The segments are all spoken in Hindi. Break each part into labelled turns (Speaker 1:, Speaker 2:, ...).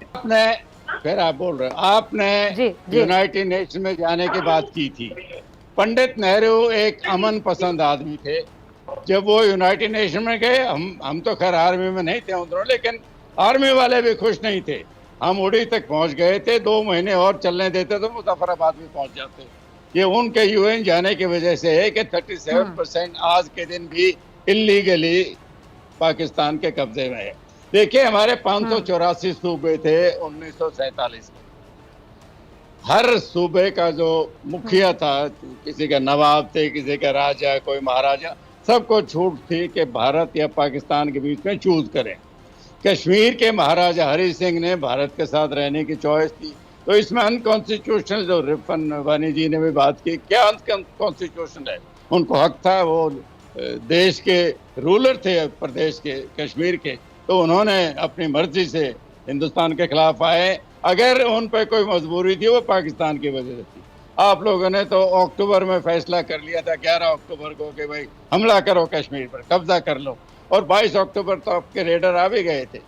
Speaker 1: आपने फिर आप बोल रहे हो, आपने
Speaker 2: जी जी।
Speaker 1: यूनाइटेड नेशन में जाने की बात की थी। पंडित नेहरू एक अमन पसंद आदमी थे। जब वो यूनाइटेड नेशन में गए, हम तो खैर आर्मी में नहीं थे उन दिनों, लेकिन आर्मी वाले भी खुश नहीं थे। हम उड़ी तक पहुंच गए थे, 2 महीने और चलने देते तो मुजफ्फराबाद भी पहुंच जाते। ये उनके यूएन जाने की वजह से है कि 37% आज के दिन भी इलीगली पाकिस्तान के कब्जे में है। देखिए, हमारे 584 सूबे थे 1947 में। हर सूबे का जो मुखिया था, किसी का नवाब थे, किसी का राजा, कोई महाराजा, सबको छूट थी कि भारत या पाकिस्तान के बीच में चूज करें। कश्मीर के महाराजा हरि सिंह ने भारत के साथ रहने की चॉइस की। तो इसमें अनकॉन्स्टिट्यूशनल, जो रिपन वानी जी ने भी बात की, क्या अनकॉन्स्टिट्यूशनल है? उनको हक था, वो देश के रूलर थे प्रदेश के, कश्मीर के, तो उन्होंने अपनी मर्जी से हिंदुस्तान के खिलाफ आए। अगर उन पर कोई मजबूरी थी, वो पाकिस्तान की वजह से थी। आप लोगों ने तो अक्टूबर में फैसला कर लिया था, 11 अक्टूबर को, कि भाई हमला करो, कश्मीर पर कब्जा कर लो, और 22 अक्टूबर तो आपके रेडर आ भी गए थे।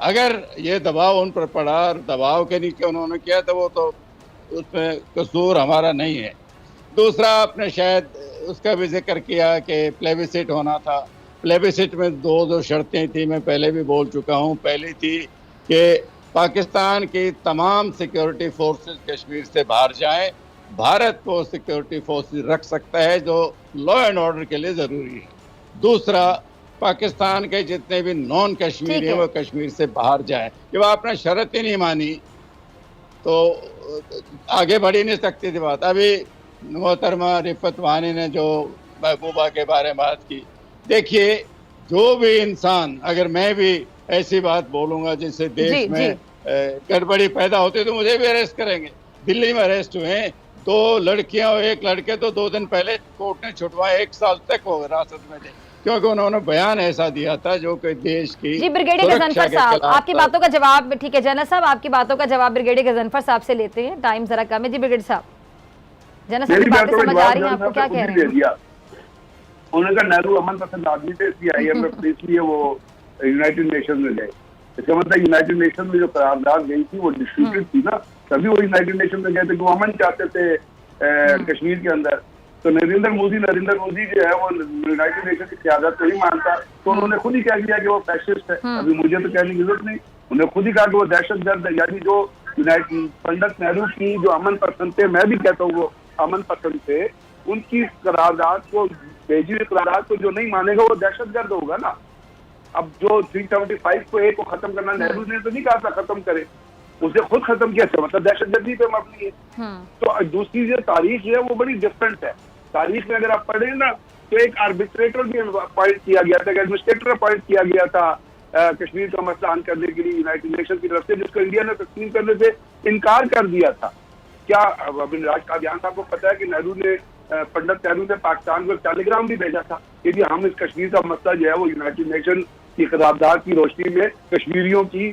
Speaker 1: अगर ये दबाव उन पर पड़ा और दबाव के नीचे उन्होंने किया, तो वो तो उसमें कसूर हमारा नहीं है। दूसरा, आपने शायद उसका भी जिक्र किया कि प्लेबिसिट होना था। प्लेबिसिट में दो शर्तें थी, मैं पहले भी बोल चुका हूँ। पहली थी कि पाकिस्तान की तमाम सिक्योरिटी फोर्सेस कश्मीर से बाहर जाएं। भारत को सिक्योरिटी फोर्सेस रख सकता है जो लॉ एंड ऑर्डर के लिए जरूरी है। दूसरा, पाकिस्तान के जितने भी नॉन कश्मीरी हैं वो कश्मीर से बाहर जाए। जब आपने शर्त ही नहीं मानी तो आगे बढ़ ही नहीं सकती थी बात। अभी मोहतरमा रिफत वानी ने जो महबूबा के बारे में बात की, देखिए, जो भी इंसान, अगर मैं भी ऐसी बात बोलूंगा जिससे देश में गड़बड़ी पैदा होती है, तो मुझे भी अरेस्ट करेंगे। दिल्ली में अरेस्ट हुए 2 लड़कियां और 1 लड़के, तो 2 दिन पहले कोर्ट ने छुटवाए, 1 साल तक हो हिरासत में थे, क्योंकि उन्होंने बयान ऐसा दिया था जो कि देश की
Speaker 2: जी। ब्रिगेडियर गजनफर साहब, आपकी बातों का जवाब, ठीक है जनरल साहब, आपकी बातों का जवाब ब्रिगेडियर गजनफर साहब से लेते हैं, टाइम जरा कम है। जी ब्रिगेडियर साहब, जनरल साहब की बातें समझ आ रही हैं आपको? क्या कह रहे हैं?
Speaker 3: उन्होंने कहा नेहरू अमन पसंद आदमी थे, इसलिए IMF इसलिए वो यूनाइटेड नेशन में गए। इसका मतलब यूनाइटेड नेशन में जो करारदाद गई थी वो डिस्प्यूटेड थी ना, तभी वो यूनाइटेड नेशन में गए थे, वो अमन चाहते थे कश्मीर के अंदर। तो नरेंद्र मोदी जो है वो यूनाइटेड नेशन की क़यादत को ही मानता, तो उन्होंने खुद ही कह दिया कि वो फैसिस्ट है। अभी मुझे तो कहने की जरूरत नहीं, उन्होंने खुद ही कहा कि वो दहशतगर्द है। यानी जो पंडित नेहरू की जो अमन पसंद थे, मैं भी कहता हूँ वो अमन पसंद थे, उनकी करारदाद को, भेजी हुई करारदाद को जो नहीं मानेगा वो दहशतगर्द होगा ना। अब जो 375 को एक को खत्म करना, नेहरू ने तो नहीं कहा था खत्म करे, उसे खुद खत्म किया था, मतलब दहशतगर्दी पे मबनी है। तो दूसरी जो तारीख है वो बड़ी डिफरेंट है। तारीख में अगर आप पढ़े ना, तो एक आर्बिट्रेटर भी अपॉइंट किया गया था, एडमिनिस्ट्रेटर अपॉइंट किया गया था कश्मीर का मसला हल करने के लिए यूनाइटेड नेशन की तरफ से, जिसको इंडिया ने तस्लीम करने से इनकार कर दिया था। क्या अभी राज कादियान साहब को पता है कि नेहरू ने, पंडित नेहरू ने पाकिस्तान को टेलीग्राम भी भेजा था कि हम इस कश्मीर का मसला जो है वो यूनाइटेड नेशन की करारदाद की रोशनी में कश्मीरियों की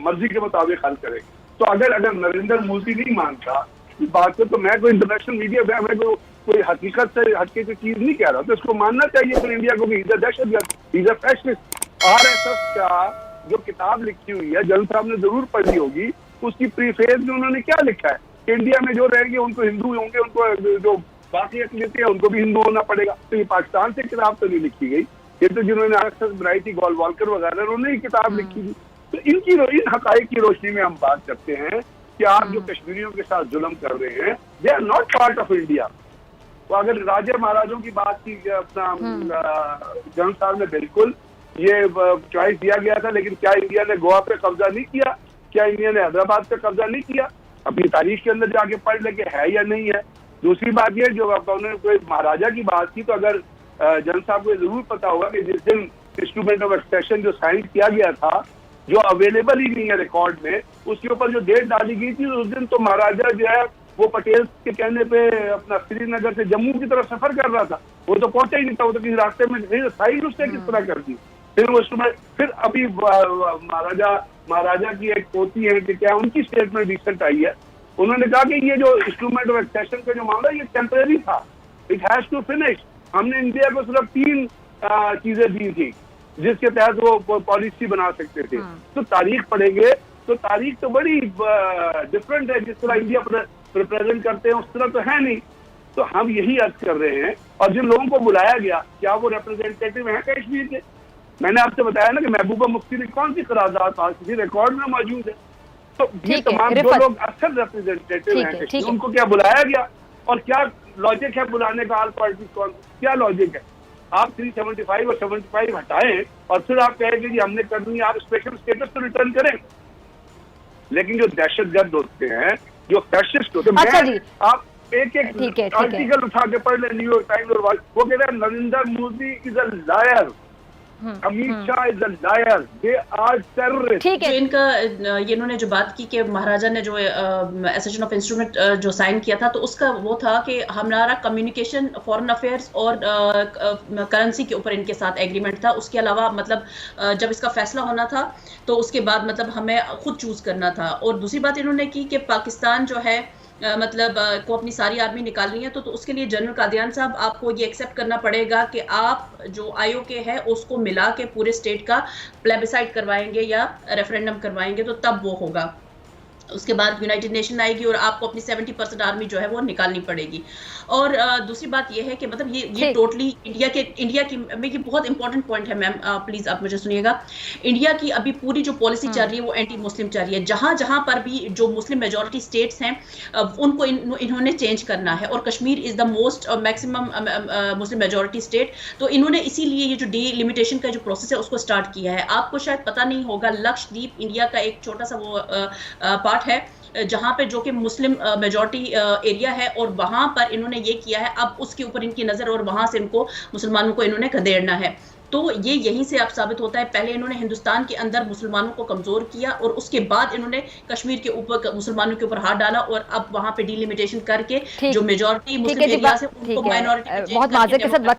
Speaker 3: मर्जी के मुताबिक हल करें। तो अगर नरेंद्र मोदी नहीं मानता इस बात को, तो मैं कोई इंटरनेशनल मीडिया में कोई हकीकत से हटके कोई चीज नहीं कह रहा, तो इसको मानना चाहिए फिर इंडिया को कि इधर दहशतगर्द, इधर फैसिस्ट। RSS का जो किताब लिखी हुई है, जनरल साहब ने जरूर पढ़ी होगी, उसकी प्रीफेस में उन्होंने क्या लिखा है कि इंडिया में जो रहेंगे उनको हिंदू होंगे, उनको जो बाकी अक़लियतें हैं उनको भी हिंदू होना पड़ेगा। तो ये पाकिस्तान से किताब तो नहीं लिखी गई, ये तो जिन्होंने RSS बनाई थी, गोलवालकर वगैरह, उन्होंने ही किताब लिखी थी। तो इन हकाइक की रोशनी में हम बात करते हैं कि आप जो कश्मीरियों के साथ जुल्म कर रहे हैं, they are not part of India. तो अगर राजा महाराजों की बात की, अपना जनरल साहब ने बिल्कुल ये चॉइस दिया गया था, लेकिन क्या इंडिया ने गोवा पे कब्जा नहीं किया? क्या इंडिया ने हैदराबाद पे कब्जा नहीं किया? अपनी तारीख के अंदर जाके पढ़ ले कि है या नहीं है। दूसरी बात ये, जो उन्होंने कोई महाराजा की बात की, तो अगर जनरल साहब को जरूर पता होगा कि जिस दिन इंस्ट्रूमेंट ऑफ एक्सप्रेशन जो साइन किया गया था, जो अवेलेबल ही नहीं है रिकॉर्ड में, उसके ऊपर जो डेट डाली गई थी, उस दिन तो महाराजा जो है वो पटेल के कहने पे अपना श्रीनगर से जम्मू की तरफ सफर कर रहा था, वो तो पहुंचा ही नहीं था, वो तो किसी रास्ते में साइन उसने किस तरह कर दी। फिर अभी महाराजा की एक पोती है कि क्या, उनकी स्टेटमेंट रिसेंट आई है, उन्होंने कहा कि ये जो इंस्ट्रूमेंट ऑफ एक्सप्रेशन का जो मामला ये टेम्परेरी था, इट हैज टू फिनिश। हमने इंडिया को सिर्फ 3 चीजें दी थी, जिसके तहत वो पॉलिसी बना सकते थे। तो तारीख पढ़ेंगे तो तारीख तो बड़ी डिफरेंट है, जिस तरह इंडिया रिप्रेजेंट करते हैं उस तरह तो है नहीं। तो हम यही अर्ज कर रहे हैं, और जिन लोगों को बुलाया गया क्या वो रिप्रेजेंटेटिव है कश्मीर के? मैंने आपसे बताया ना कि महबूबा मुफ्ती ने कौन सी करारदाद पास की, रिकॉर्ड में मौजूद है। तो ये तमाम जो लोग असल रिप्रेजेंटेटिव हैं कश्मीर, उनको क्या बुलाया गया? और क्या लॉजिक है बुलाने का? ऑल पार्टी कौन, क्या लॉजिक है? आप 375 और 75 हटाएं और फिर आप कहेंगे कि हमने कर दी, आप स्पेशल स्टेटस तो रिटर्न करें। लेकिन जो दहशतगर्द होते हैं, जो फैसिस्ट होते हैं,
Speaker 2: अच्छा जी,
Speaker 3: आप एक आर्टिकल उठा के पढ़ ले न्यूयॉर्क टाइम्स और वो कह रहे हैं Narendra Modi is a liar, Amit Shah is a liar, they are terrorist.
Speaker 2: ठीक है,
Speaker 4: इनका इन्होंने जो बात की कि महाराजा ने जो एसेशन ऑफ इंस्ट्रूमेंट जो साइन किया था, तो उसका वो था कि हमारा कम्युनिकेशन, फॉरेन अफेयर्स और करेंसी के ऊपर इनके साथ एग्रीमेंट था। उसके अलावा मतलब जब इसका फैसला होना था तो उसके बाद मतलब हमें खुद चूज करना था। और दूसरी बात इन्होंने की कि पाकिस्तान जो है मतलब को अपनी सारी आर्मी निकाल रही है, तो उसके लिए जनरल कादियान साहब आपको ये एक्सेप्ट करना पड़ेगा कि आप जो आईओके है उसको मिला के पूरे स्टेट का प्लेबिसाइड करवाएंगे या रेफरेंडम करवाएंगे, तो तब वो होगा। उसके बाद यूनाइटेड नेशन आएगी और आपको अपनी 70% आर्मी जो है वो निकालनी पड़ेगी। और दूसरी बात ये है कि मतलब ये टोटली इंडिया की में ये बहुत इंपॉर्टेंट पॉइंट है मैम, प्लीज आप मुझे सुनिएगा। इंडिया की अभी पूरी जो पॉलिसी चल रही है वो एंटी मुस्लिम चल रही है। जहां जहां पर भी जो मुस्लिम मेजॉरिटी स्टेट्स हैं उनको इन्होंने चेंज करना है, और Kashmir is the most maximum Muslim majority state. तो इन्होंने इसीलिए ये जो डिलिमिटेशन का जो प्रोसेस है उसको स्टार्ट किया है। आपको शायद पता नहीं होगा, लक्षद्वीप इंडिया का एक छोटा सा वो पार्ट है जहां पे जो कि मुस्लिम मेजॉरिटी एरिया है, और वहां पर इन्होंने ये किया है। अब उसके ऊपर इनकी नजर, और वहां से इनको मुसलमानों को इन्होंने खदेड़ना है। तो ये यहीं से आप साबित होता है, पहले इन्होंने हिंदुस्तान के अंदर मुसलमानों को कमजोर किया और उसके बाद इन्होंने कश्मीर के ऊपर मुसलमानों के ऊपर हाथ डाला, और अब वहां पे डिलिमिटेशन करके जो मेजॉरिटी मुस्लिम एरिया है उनको माइनॉरिटी
Speaker 2: बहुत माजरत के साथ